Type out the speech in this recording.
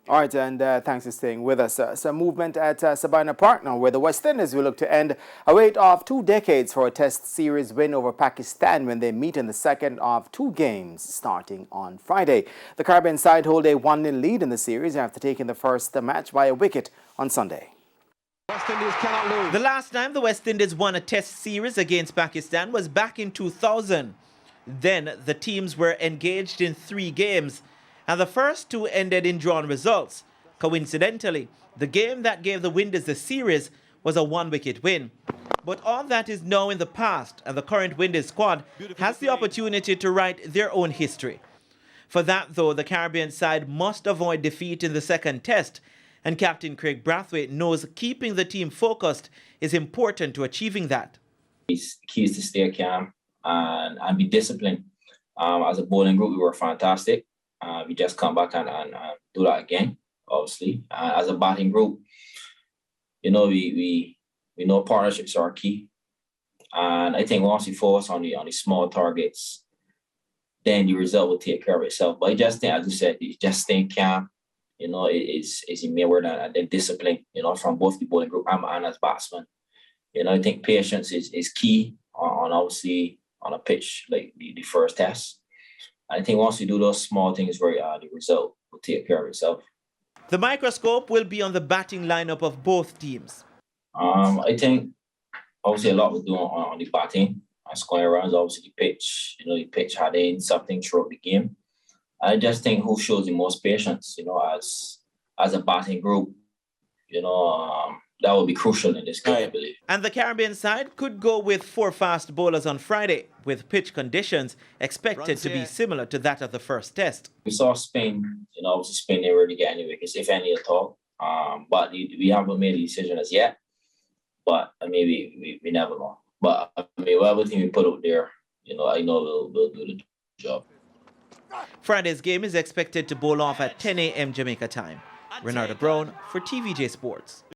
All right, and thanks for staying with us. Some movement at Sabina Park now, where the West Indies will look to end a wait of 2 decades for a Test series win over Pakistan when they meet in the second of 2 games starting on Friday. The Caribbean side hold a 1-0 lead in the series after taking the first match by a wicket on Sunday. West Indies cannot lose. The last time the West Indies won a Test series against Pakistan was back in 2000. Then the teams were engaged in 3 games, and the first 2 ended in drawn results. Coincidentally, the game that gave the Windies the series was a 1-wicket win. But all that is now in the past, and the current Windies squad has the opportunity to write their own history. For that, though, the Caribbean side must avoid defeat in the second Test, and Captain Craig Brathwaite knows keeping the team focused is important to achieving that. The key is to stay calm and be disciplined. As a bowling group, we were fantastic. We just come back and do that again, obviously. As a batting group, you know, we know partnerships are key. And I think once we focus on the small targets, then the result will take care of itself. But I just think, as you said, just staying calm, you know, is a main word, and then discipline, you know, from both the bowling group and as batsmen. You know, I think patience is key on obviously on a pitch like the first Test. I think once you do those small things right, the result will take care of itself. The microscope will be on the batting lineup of both teams. I think obviously a lot we're doing on the batting and scoring runs. Obviously the pitch, you know, the pitch had in something throughout the game. I just think who shows the most patience, you know, as a batting group, you know, that will be crucial in this game, I believe. And the Caribbean side could go with 4 fast bowlers on Friday, with pitch conditions expected to be similar to that of the first Test. We saw Spain, you know, obviously Spain never really get any wickets, if any at all. But we haven't made a decision as yet. But maybe we never know. But I mean, whatever team we put out there, you know, I know we'll do the job. Friday's game is expected to bowl off at 10 a.m. Jamaica time. Renata Brown for TVJ Sports.